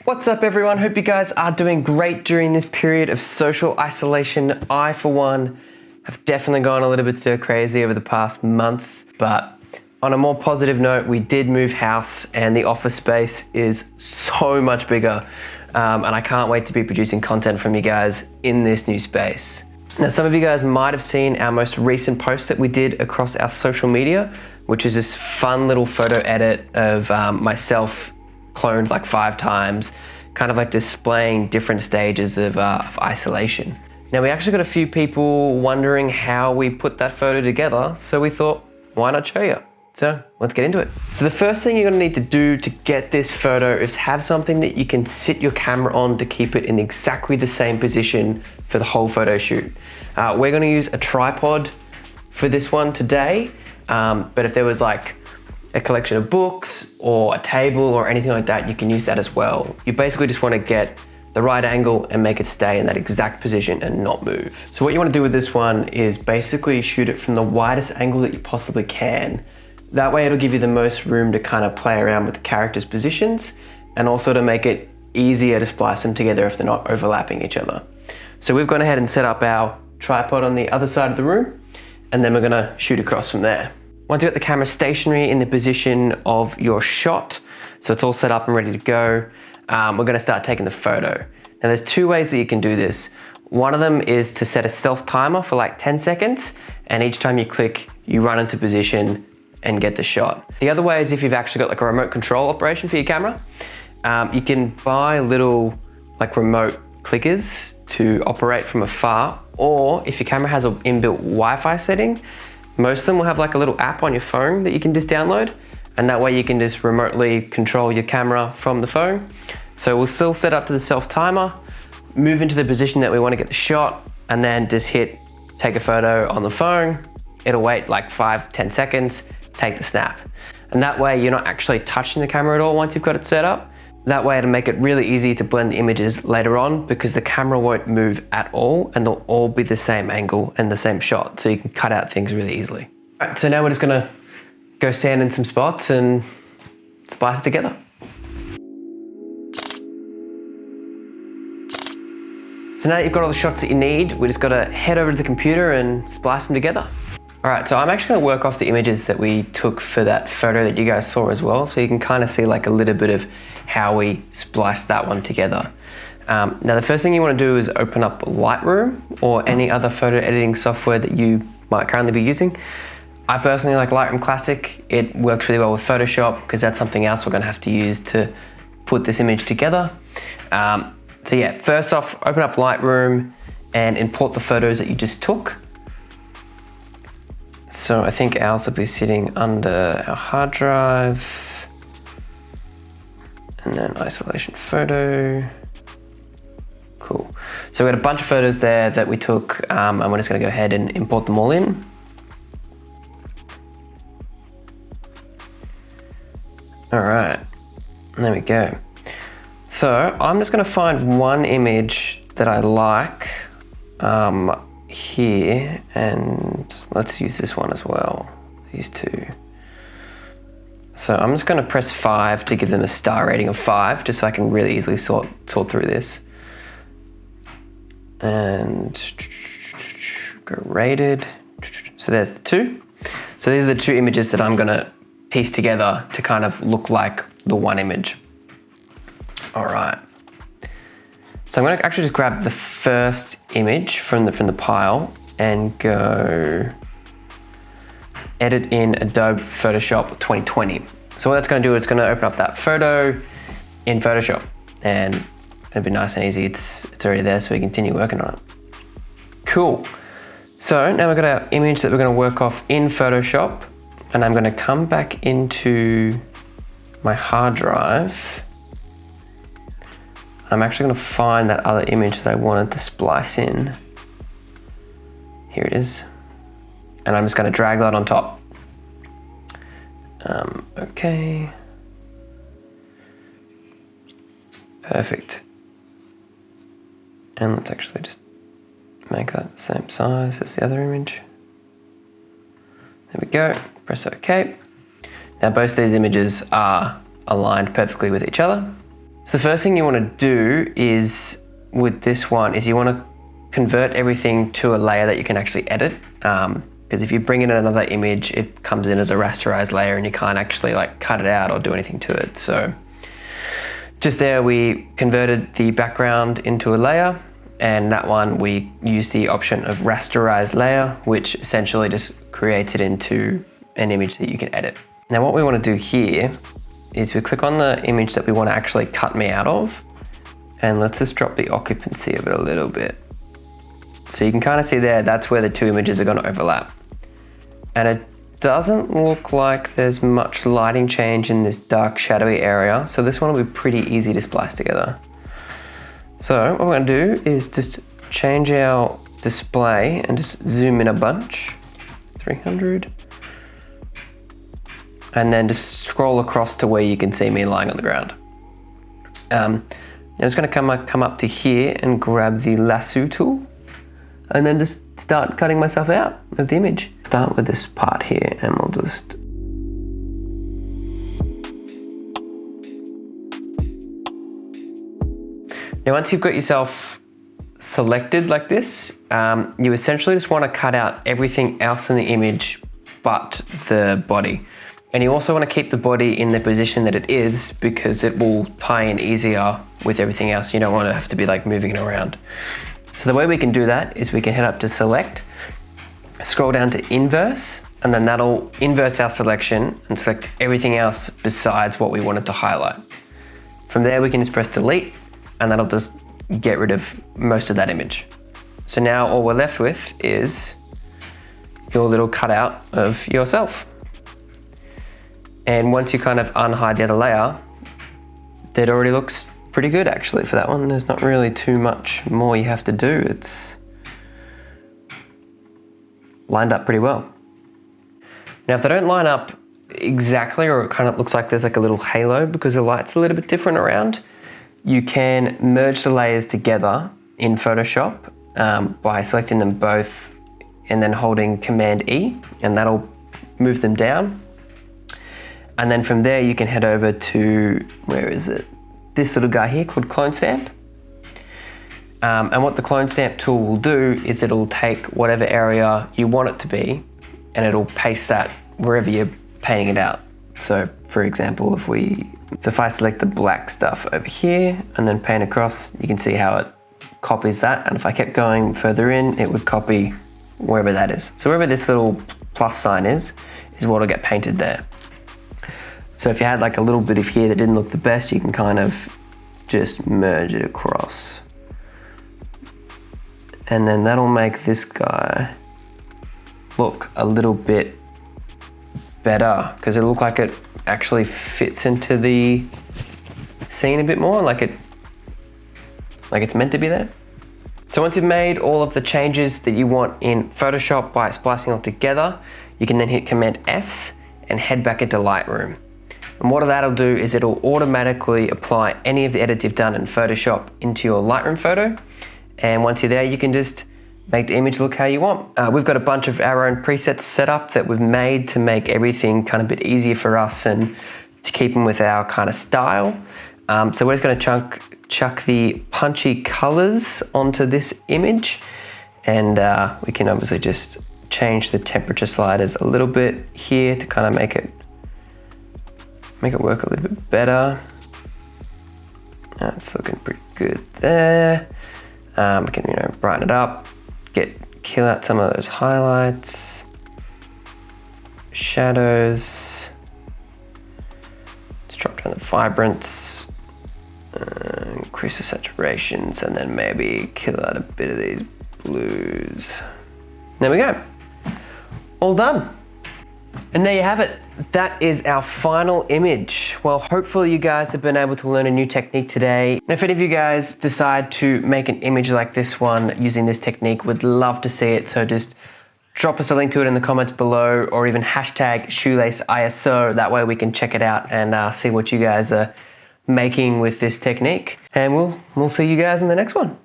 What's up everyone? Hope you guys are doing great during this period of social isolation. I, for one, have definitely gone a little bit stir crazy over the past month, but on a more positive note, we did move house and the office space is so much bigger. And I can't wait to be producing content from you guys in this new space. Now, some of you guys might have seen our most recent post that we did across our social media, which is this fun little photo edit of myself cloned like 5 times, kind of like displaying different stages of isolation. Now, we actually got a few people wondering how we put that photo together, so we thought, why not show you? So let's get into it. So the first thing you're gonna need to do to get this photo is have something that you can sit your camera on to keep it in exactly the same position for the whole photo shoot. We're gonna use a tripod for this one today, but if there was like a collection of books or a table or anything like that, you can use that as well. You basically just wanna get the right angle and make it stay in that exact position and not move. So what you wanna do with this one is basically shoot it from the widest angle that you possibly can. That way it'll give you the most room to kind of play around with the characters' positions and also to make it easier to splice them together if they're not overlapping each other. So we've gone ahead and set up our tripod on the other side of the room, and then we're gonna shoot across from there. Once you've got the camera stationary in the position of your shot, so it's all set up and ready to go, we're gonna start taking the photo. Now there's 2 ways that you can do this. One of them is to set a self timer for like 10 seconds, and each time you click, you run into position and get the shot. The other way is if you've actually got like a remote control operation for your camera, you can buy little like remote clickers to operate from afar, or if your camera has an inbuilt Wi-Fi setting, most of them will have like a little app on your phone that you can just download, and that way you can just remotely control your camera from the phone. So we'll still set up to the self timer, move into the position that we want to get the shot, and then just hit take a photo on the phone. It'll wait like 5-10 seconds, take the snap. And that way you're not actually touching the camera at all once you've got it set up. That way it'll make it really easy to blend the images later on because the camera won't move at all and they'll all be the same angle and the same shot. So you can cut out things really easily. All right, so now we're just gonna go stand in some spots and splice it together. So now that you've got all the shots that you need, we just gotta head over to the computer and splice them together. All right, so I'm actually gonna work off the images that we took for that photo that you guys saw as well, so you can kind of see like a little bit of how we spliced that one together. Now the first thing you wanna do is open up Lightroom or any other photo editing software that you might currently be using. I personally like Lightroom Classic. It works really well with Photoshop because that's something else we're gonna have to use to put this image together. So yeah, first off, open up Lightroom and import the photos that you just took. So I think ours will be sitting under our hard drive, and then isolation photo. Cool. So we got a bunch of photos there that we took, and we're just gonna go ahead and import them all in. All right, there we go. So I'm just gonna find one image that I like here, and let's use this one as well, these 2. So I'm just gonna press 5 to give them a star rating of 5, just so I can really easily sort through this. And go rated. So there's the 2. So these are the 2 images that I'm gonna piece together to kind of look like the one image. All right. So I'm gonna actually just grab the first image from the pile and go edit in Adobe Photoshop 2020. So what that's gonna do is it's gonna open up that photo in Photoshop, and it'll be nice and easy. It's already there, so we continue working on it. Cool. So now we've got our image that we're gonna work off in Photoshop, and I'm gonna come back into my hard drive. I'm actually gonna find that other image that I wanted to splice in. Here it is. And I'm just gonna drag that on top. Okay. Perfect. And let's actually just make that the same size as the other image. There we go, press OK. Now both these images are aligned perfectly with each other. So the first thing you want to do is, with this one, is you want to convert everything to a layer that you can actually edit. Because if you bring in another image, it comes in as a rasterized layer and you can't actually like cut it out or do anything to it. So just there, we converted the background into a layer, and that one we use the option of rasterized layer, which essentially just creates it into an image that you can edit. Now what we want to do here is we click on the image that we want to actually cut me out of, and let's just drop the occupancy of it a little bit. So you can kind of see there, that's where the two images are going to overlap. And it doesn't look like there's much lighting change in this dark shadowy area, so this one will be pretty easy to splice together. So what we're going to do is just change our display and just zoom in a bunch, 300. And then just scroll across to where you can see me lying on the ground. I'm just going to come up to here and grab the lasso tool, and then just start cutting myself out of the image. Start with this part here, and we'll just... Now once you've got yourself selected like this, you essentially just want to cut out everything else in the image but the body. And you also want to keep the body in the position that it is, because it will tie in easier with everything else. You don't want to have to be like moving it around. So the way we can do that is we can head up to select, scroll down to inverse, and then that'll inverse our selection and select everything else besides what we wanted to highlight. From there we can just press delete, and that'll just get rid of most of that image. So now all we're left with is your little cutout of yourself. And once you kind of unhide the other layer, that already looks pretty good actually for that one. There's not really too much more you have to do. It's lined up pretty well. Now if they don't line up exactly, or it kind of looks like there's like a little halo because the light's a little bit different around, you can merge the layers together in Photoshop by selecting them both and then holding Command E, and that'll move them down. And then from there you can head over to, where is it? This little guy here called Clone Stamp. And what the Clone Stamp tool will do is it'll take whatever area you want it to be, and it'll paste that wherever you're painting it out. So for example, if I select the black stuff over here and then paint across, you can see how it copies that. And if I kept going further in, it would copy wherever that is. So wherever this little plus sign is what will get painted there. So if you had like a little bit of here that didn't look the best, you can kind of just merge it across. And then that'll make this guy look a little bit better, because it'll look like it actually fits into the scene a bit more, like it's meant to be there. So once you've made all of the changes that you want in Photoshop by splicing all together, you can then hit Command S and head back into Lightroom. And what that'll do is it'll automatically apply any of the edits you've done in Photoshop into your Lightroom photo. And once you're there, you can just make the image look how you want. We've got a bunch of our own presets set up that we've made to make everything kind of a bit easier for us and to keep them with our kind of style. So we're just going to chuck the punchy colors onto this image, and we can obviously just change the temperature sliders a little bit here to kind of make it work a little bit better. It's looking pretty good there. We can brighten it up, kill out some of those highlights, shadows. Let's drop down the vibrance, increase the saturations, and then maybe kill out a bit of these blues. There we go, all done. And there you have it. That is our final image. Well, hopefully you guys have been able to learn a new technique today. And if any of you guys decide to make an image like this one using this technique, we'd love to see it. So just drop us a link to it in the comments below, or even hashtag Shoelace ISO. That way we can check it out and see what you guys are making with this technique. And we'll see you guys in the next one.